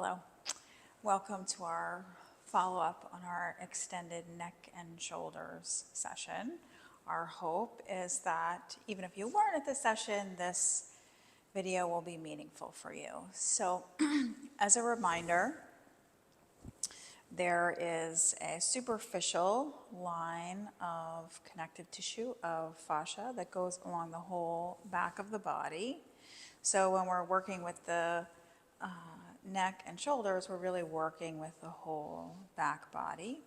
Hello. Welcome to our follow-up on our extended neck and shoulders session. Our hope is that even if you weren't at this session, this video will be meaningful for you. So as a reminder, there is a superficial line of connective tissue of fascia that goes along the whole back of the body. So when we're working with the neck and shoulders, we're really working with the whole back body.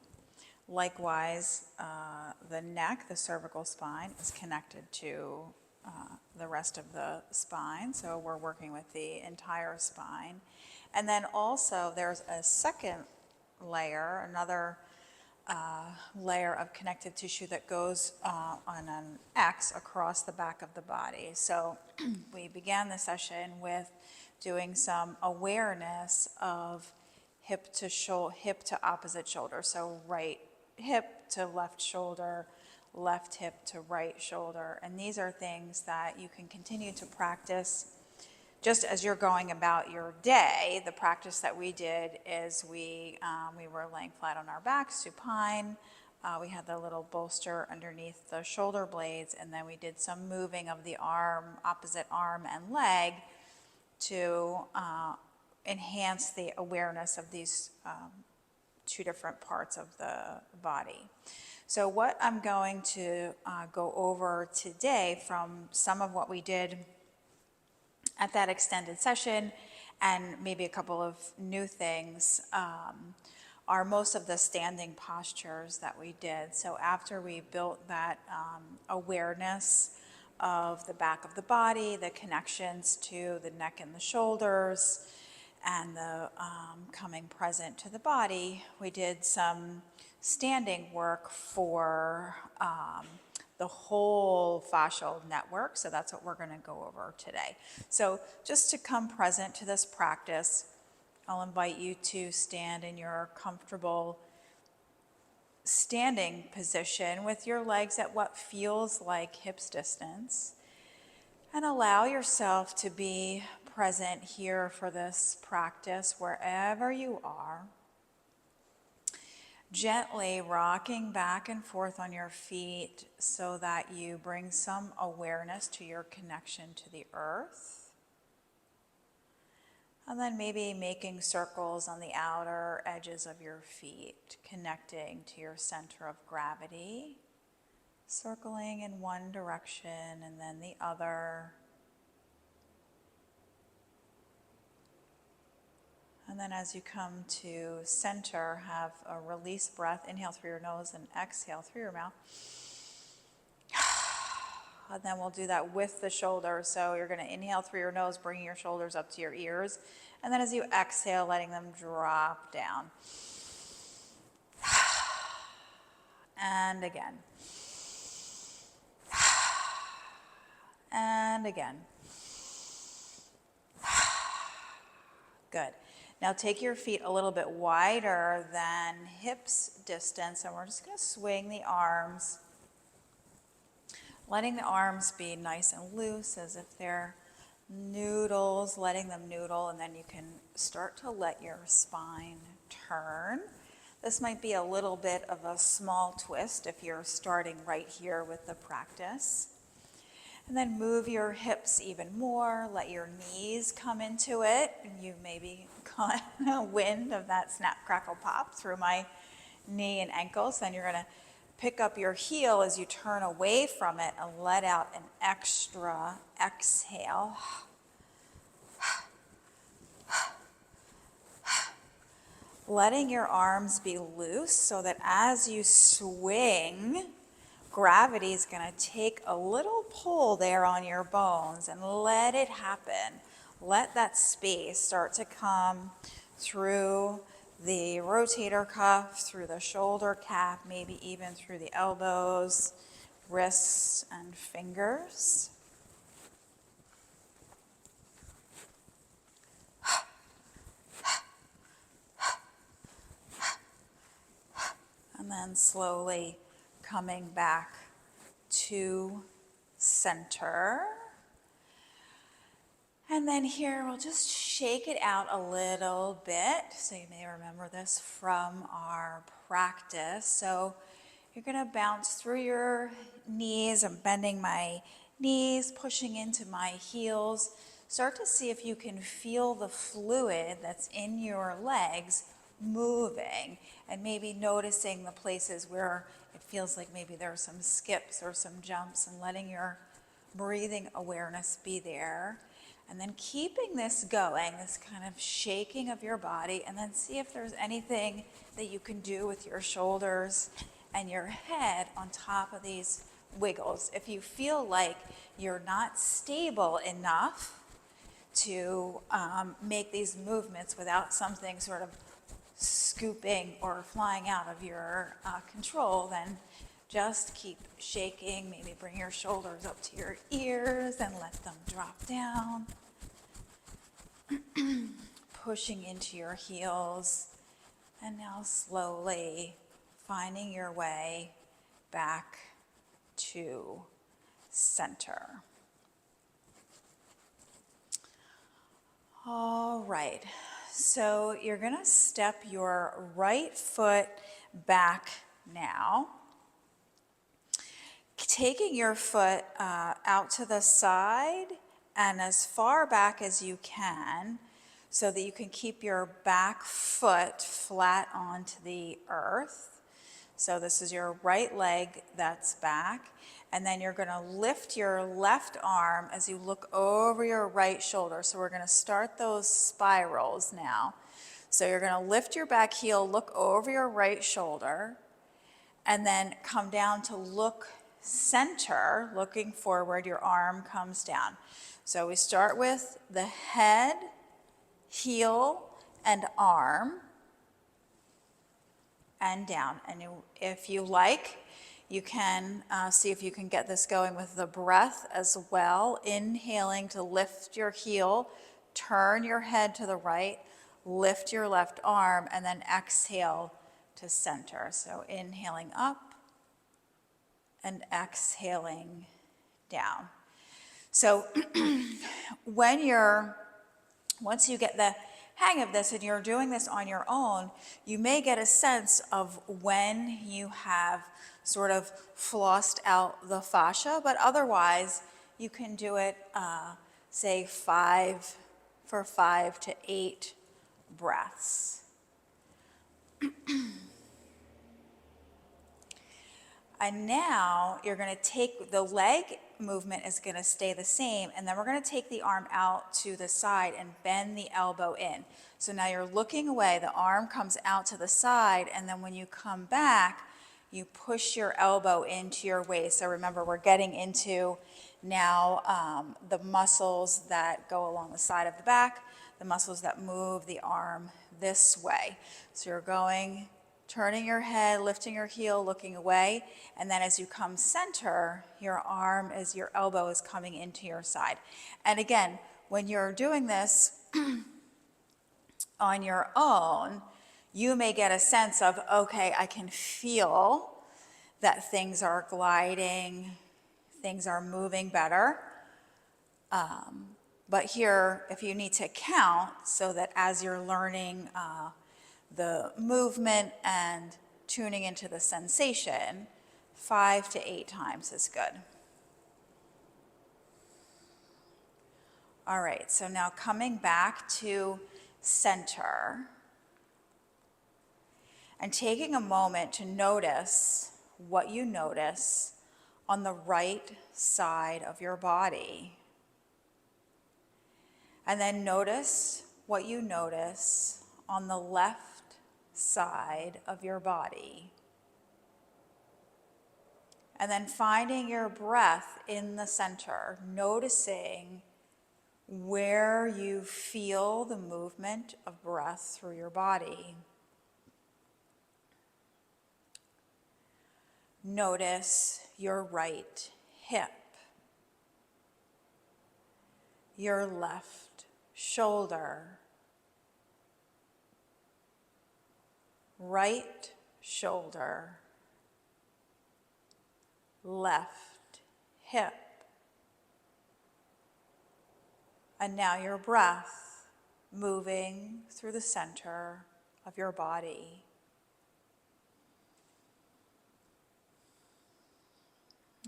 Likewise, the neck, the cervical spine, is connected to the rest of the spine, so we're working with the entire spine. And then also there's a second layer, another layer of connective tissue that goes on an X across the back of the body. So we began the session with doing some awareness of hip to opposite shoulder. So right hip to left shoulder, left hip to right shoulder. And these are things that you can continue to practice just as you're going about your day. The practice that we did is we were laying flat on our backs, supine. We had the little bolster underneath the shoulder blades, and then we did some moving of the arm, opposite arm and leg, to enhance the awareness of these two different parts of the body. So what I'm going to go over today from some of what we did at that extended session, and maybe a couple of new things, are most of the standing postures that we did. So after we built that awareness of the back of the body, the connections to the neck and the shoulders, and the coming present to the body, we did some standing work for the whole fascial network. So that's what we're going to go over today. So just to come present to this practice, I'll invite you to stand in your comfortable standing position with your legs at what feels like hips distance, and allow yourself to be present here for this practice wherever you are. Gently rocking back and forth on your feet so that you bring some awareness to your connection to the earth. And then maybe making circles on the outer edges of your feet, connecting to your center of gravity, circling in one direction and then the other. And then as you come to center, have a release breath. Inhale through your nose and exhale through your mouth. And then we'll do that with the shoulders. So you're going to inhale through your nose, bringing your shoulders up to your ears. And then as you exhale, letting them drop down. And again. And again. Good. Now take your feet a little bit wider than hips distance, and we're just going to swing the arms, letting the arms be nice and loose as if they're noodles, letting them noodle, and then you can start to let your spine turn. This might be a little bit of a small twist if you're starting right here with the practice. And then move your hips even more, let your knees come into it. You maybe caught a wind of that snap, crackle, pop through my knee and ankles. Then you're gonna pick up your heel as you turn away from it and let out an extra exhale. Letting your arms be loose so that as you swing, gravity is going to take a little pull there on your bones, and let it happen. Let that space start to come through the rotator cuff, through the shoulder cap, maybe even through the elbows, wrists, and fingers. And then slowly coming back to center. And And then here, we'll just shake it out a little bit. So you may remember this from our practice. So you're gonna bounce through your knees. I'm bending my knees, pushing into my heels. Start to see if you can feel the fluid that's in your legs moving, and maybe noticing the places where it feels like maybe there are some skips or some jumps, and letting your breathing awareness be there. And then keeping this going, this kind of shaking of your body, and then see if there's anything that you can do with your shoulders and your head on top of these wiggles. If you feel like you're not stable enough to make these movements without something sort of scooping or flying out of your control, then just keep shaking. Maybe bring your shoulders up to your ears and let them drop down. Pushing into your heels, and now slowly finding your way back to center. All right, so you're gonna step your right foot back now, taking your foot out to the side and as far back as you can, so that you can keep your back foot flat onto the earth. So this is your right leg that's back, and then you're gonna lift your left arm as you look over your right shoulder. So we're gonna start those spirals now. So you're gonna lift your back heel, look over your right shoulder, and then come down to look center, looking forward, your arm comes down. So we start with the head, heel, and arm, and down. And if you like, you can see if you can get this going with the breath as well. Inhaling to lift your heel, turn your head to the right, lift your left arm, and then exhale to center. So inhaling up and exhaling down. So once you get the hang of this and you're doing this on your own, you may get a sense of when you have sort of flossed out the fascia, but otherwise you can do it, say 5 to 8 breaths. And now you're going to take the leg movement is going to stay the same, and then we're going to take the arm out to the side and bend the elbow in. So now you're looking away, the arm comes out to the side, and then when you come back, you push your elbow into your waist. So remember, we're getting into now the muscles that go along the side of the back, the muscles that move the arm this way. So you're going, turning your head, lifting your heel, looking away, and then as you come center, your elbow is coming into your side. And again, when you're doing this on your own, you may get a sense of, okay, I can feel that things are gliding, things are moving better. But here, if you need to count, so that as you're learning the movement and tuning into the sensation, 5 to 8 times is good. All right, so now coming back to center and taking a moment to notice what you notice on the right side of your body. And then notice what you notice on the left side of your body. And then finding your breath in the center, noticing where you feel the movement of breath through your body. Notice your right hip, your left shoulder, right shoulder, left hip, And now your breath moving through the center of your body.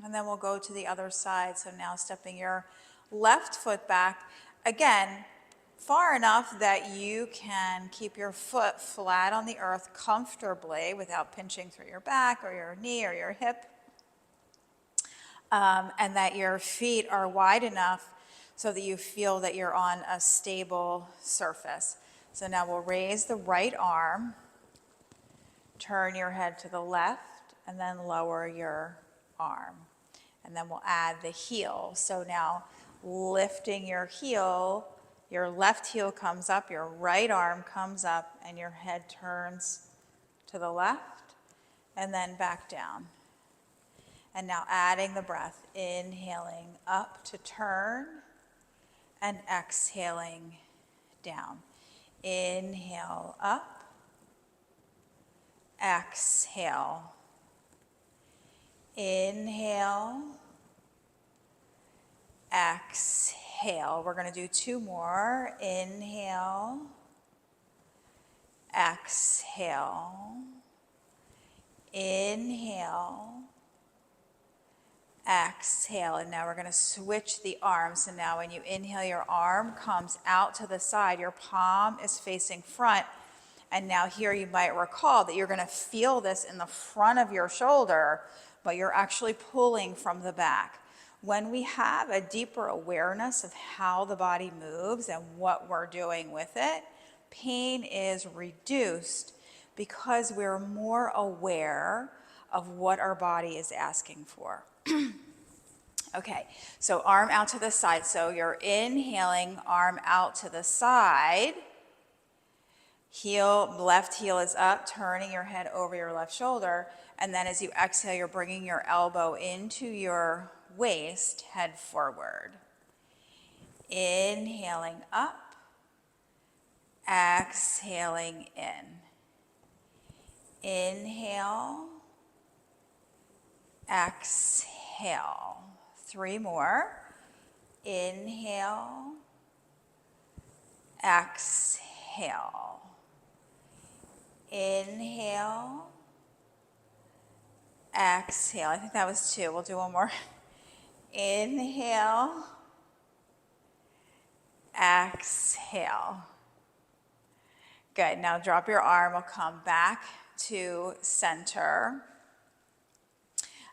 And then we'll go to the other side. So now stepping your left foot back, again, far enough that you can keep your foot flat on the earth comfortably without pinching through your back or your knee or your hip. And that your feet are wide enough so that you feel that you're on a stable surface. So now we'll raise the right arm, turn your head to the left, and then lower your arm. And then we'll add the heel. So now lifting your heel, your left heel comes up, your right arm comes up, and your head turns to the left, and then back down. And now adding the breath, inhaling up to turn, and exhaling down. Inhale up, exhale. Inhale, exhale. We're going to do two more. Inhale, exhale. Inhale, exhale. And now we're going to switch the arms. So now when you inhale, your arm comes out to the side. Your palm is facing front. And now here you might recall that you're going to feel this in the front of your shoulder, but you're actually pulling from the back. When we have a deeper awareness of how the body moves and what we're doing with it, pain is reduced because we're more aware of what our body is asking for. Okay, so arm out to the side. So you're inhaling, arm out to the side. Heel, left heel is up, turning your head over your left shoulder. And then as you exhale, you're bringing your elbow into your waist, head forward. Inhaling up, exhaling in. Inhale, exhale. Three more. Inhale, exhale. Inhale, exhale. I think that was two. We'll do one more. Inhale, exhale. Good. Now drop your arm. We'll come back to center.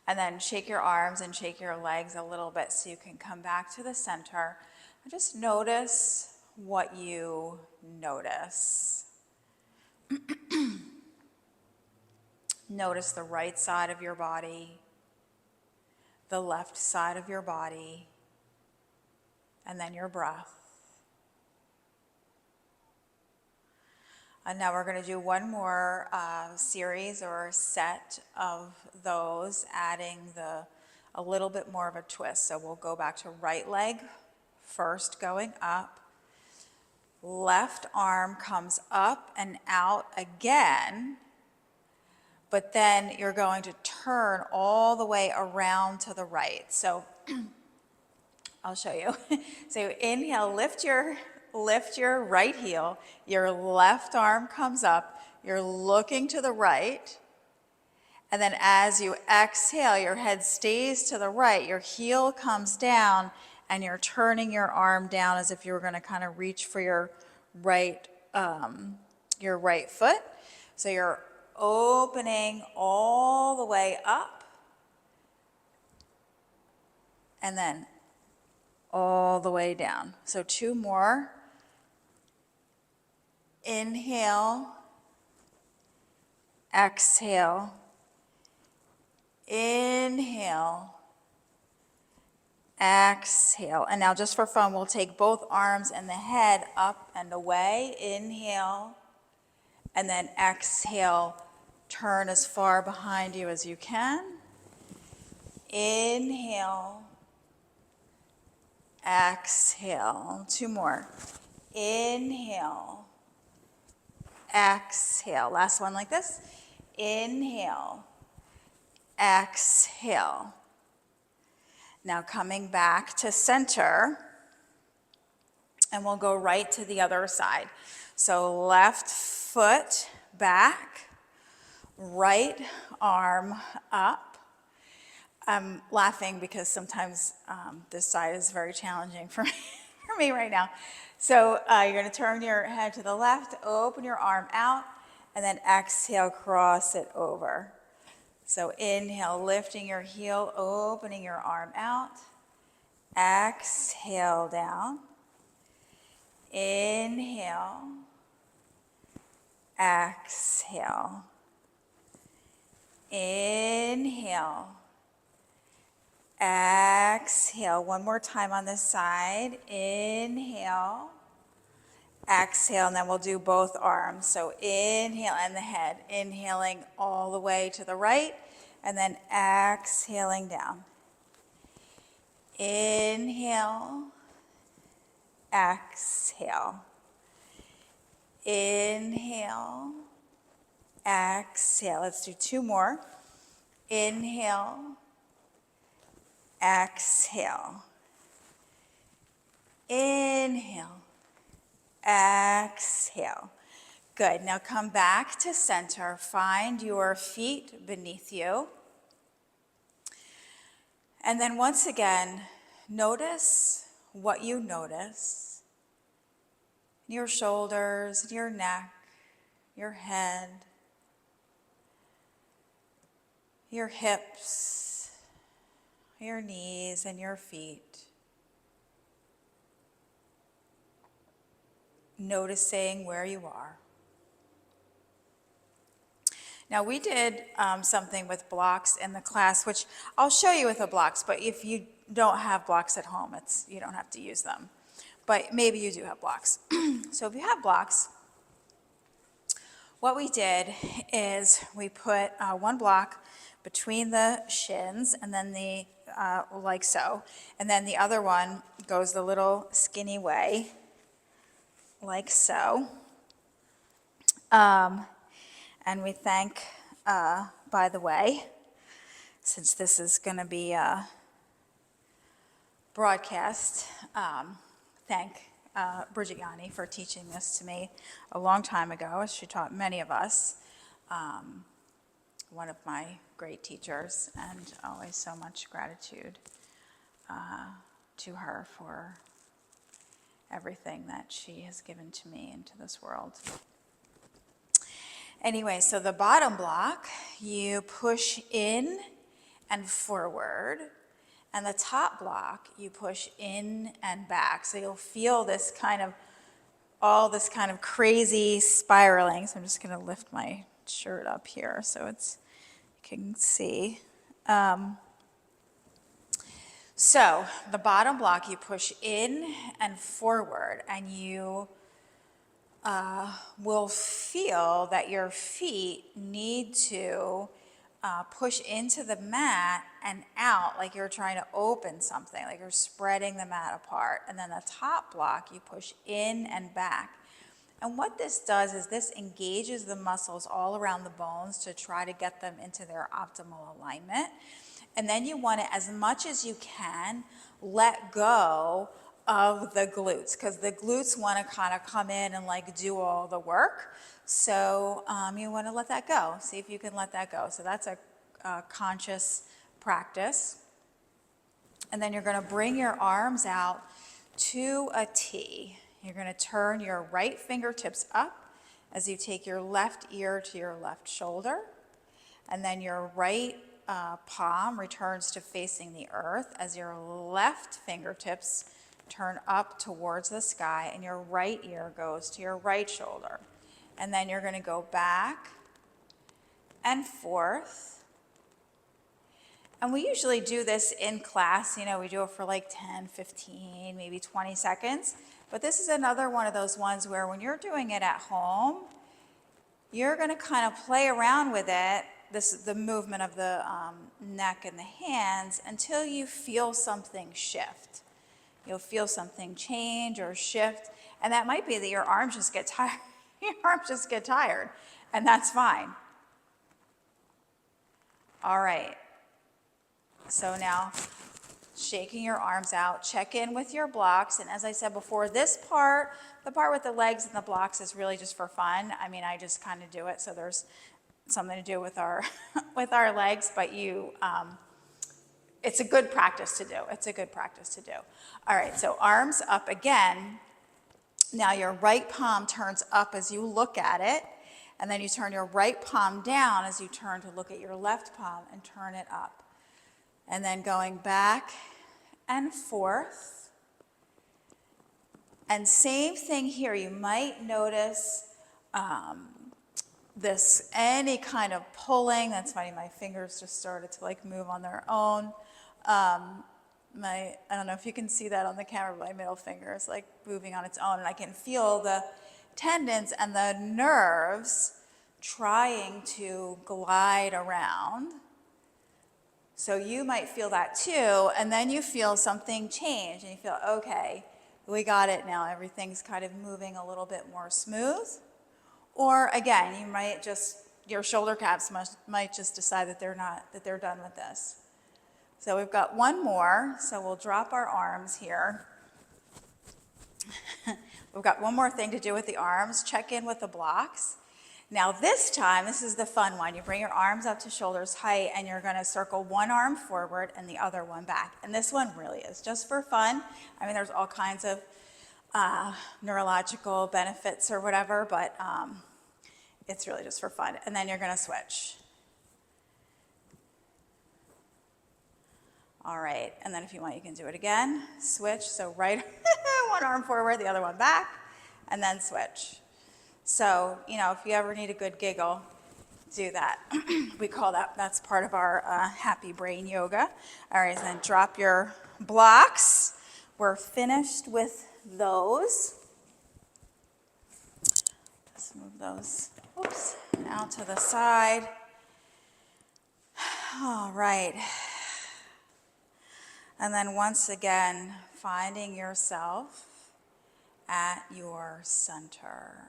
And then shake your arms and shake your legs a little bit so you can come back to the center. And just notice what you notice. Notice the right side of your body, the left side of your body, and then your breath. And now we're going to do one more series or set of those, adding a little bit more of a twist. So we'll go back to right leg first, going up. Left arm comes up and out again. But then you're going to turn all the way around to the right. So I'll show you. So inhale, lift your right heel. Your left arm comes up. You're looking to the right. And then as you exhale, your head stays to the right. Your heel comes down, and you're turning your arm down as if you were going to kind of reach for your right foot. So you're opening all the way up, and then all the way down. So two more. Inhale, exhale, inhale, exhale. And now just for fun, we'll take both arms and the head up and away. Inhale, and then exhale. Turn as far behind you as you can. Inhale, exhale. Two more. Inhale, exhale. Last one like this. Inhale, exhale. Now coming back to center. And we'll go right to the other side. So left foot back, right arm up. I'm laughing because sometimes this side is very challenging for me, for me right now. So you're going to turn your head to the left, open your arm out, and then exhale, cross it over. So inhale, lifting your heel, opening your arm out. Exhale down. Inhale. Exhale. Inhale. Exhale. One more time on this side. Inhale. Exhale, and then we'll do both arms. So inhale and the head. Inhaling all the way to the right, and then exhaling down. Inhale. Exhale. Inhale. Exhale. Let's do two more. Inhale. Exhale. Inhale. Exhale. Good. Now come back to center. Find your feet beneath you. And then once again, notice what you notice. Your shoulders, your neck, your head, your hips, your knees, and your feet. Noticing where you are. Now we did something with blocks in the class, which I'll show you with the blocks, but if you don't have blocks at home, you don't have to use them. But maybe you do have blocks. So if you have blocks, what we did is we put one block between the shins, and then like so, and then the other one goes the little skinny way, like so. And we thank, by the way, since this is going to be broadcast, thank Bridget Yanni for teaching this to me a long time ago. She taught many of us. One of my great teachers, and always so much gratitude to her for everything that she has given to me and to this world. Anyway, so the bottom block, you push in and forward, and the top block, you push in and back. So you'll feel this kind of, all this kind of crazy spiraling. So I'm just going to lift my shirt up here so you can see. So the bottom block, you push in and forward, and you will feel that your feet need to push into the mat and out, like you're trying to open something, like you're spreading the mat apart. And then the top block, you push in and back. And what this does is this engages the muscles all around the bones to try to get them into their optimal alignment. And then you want to, as much as you can, let go of the glutes, because the glutes want to kind of come in and like do all the work. So you want to let that go. See if you can let that go. So that's a conscious practice. And then you're going to bring your arms out to a T. You're going to turn your right fingertips up as you take your left ear to your left shoulder. And then your right palm returns to facing the earth as your left fingertips turn up towards the sky, and your right ear goes to your right shoulder. And then you're going to go back and forth. And we usually do this in class. You know, we do it for like 10, 15, maybe 20 seconds. But this is another one of those ones where when you're doing it at home, you're going to kind of play around with it, the movement of the neck and the hands, until you feel something shift. You'll feel something change or shift, and that might be that your arms just get tired. Your arms just get tired, and that's fine. All right. So now shaking your arms out. Check in with your blocks. And as I said before, this part, the part with the legs and the blocks is really just for fun. I mean, I just kind of do it so there's something to do with our with our legs, but it's a good practice to do. It's a good practice to do. All right, so arms up again. Now your right palm turns up as you look at it, and then you turn your right palm down as you turn to look at your left palm and turn it up. And then going back and forth. And same thing here. You might notice any kind of pulling. That's funny, my fingers just started to like move on their own. I don't know if you can see that on the camera, but my middle finger is like moving on its own, and I can feel the tendons and the nerves trying to glide around. So you might feel that too, and then you feel something change, and you feel, okay, we got it now. Everything's kind of moving a little bit more smooth. Or again, you might just, your shoulder caps might just decide that they're done with this. So we've got one more, so we'll drop our arms here. We've got one more thing to do with the arms. Check in with the blocks. Now this time, this is the fun one. You bring your arms up to shoulders height, and you're gonna circle one arm forward and the other one back. And this one really is just for fun. I mean, there's all kinds of neurological benefits or whatever, but it's really just for fun. And then you're gonna switch. All right, and then if you want, you can do it again. Switch, so right one arm forward, the other one back, and then switch. So, you know, if you ever need a good giggle, do that. We call that's part of our happy brain yoga. All right, then drop your blocks. We're finished with those. Let's move those, oops, now to the side. All right. And then once again, finding yourself at your center.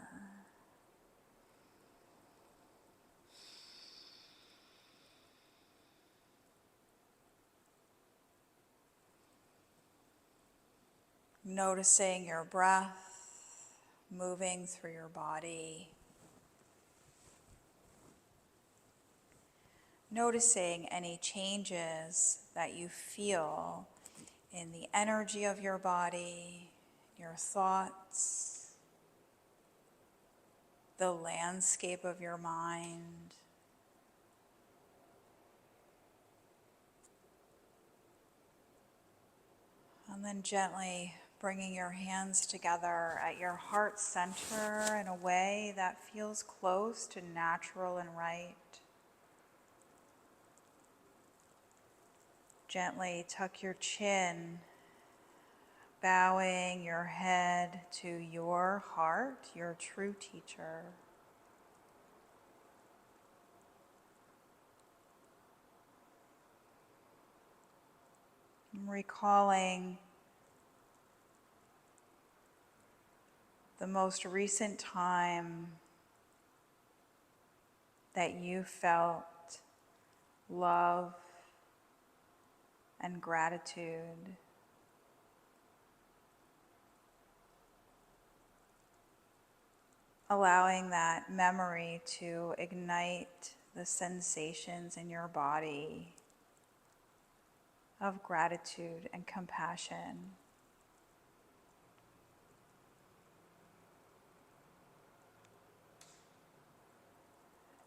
Noticing your breath moving through your body. Noticing any changes that you feel in the energy of your body, your thoughts, the landscape of your mind. And then gently bringing your hands together at your heart center in a way that feels close to natural and right. Gently tuck your chin, bowing your head to your heart, your true teacher. Recalling the most recent time that you felt love and gratitude. Allowing that memory to ignite the sensations in your body of gratitude and compassion.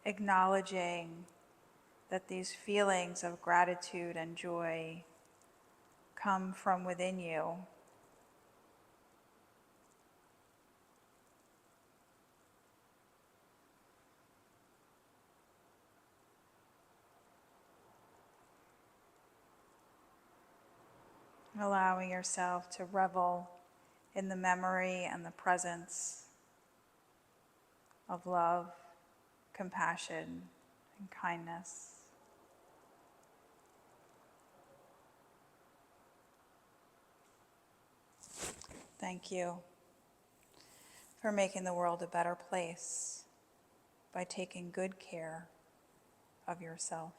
Acknowledging that these feelings of gratitude and joy come from within you. Allowing yourself to revel in the memory and the presence of love, compassion, and kindness. Thank you for making the world a better place by taking good care of yourself.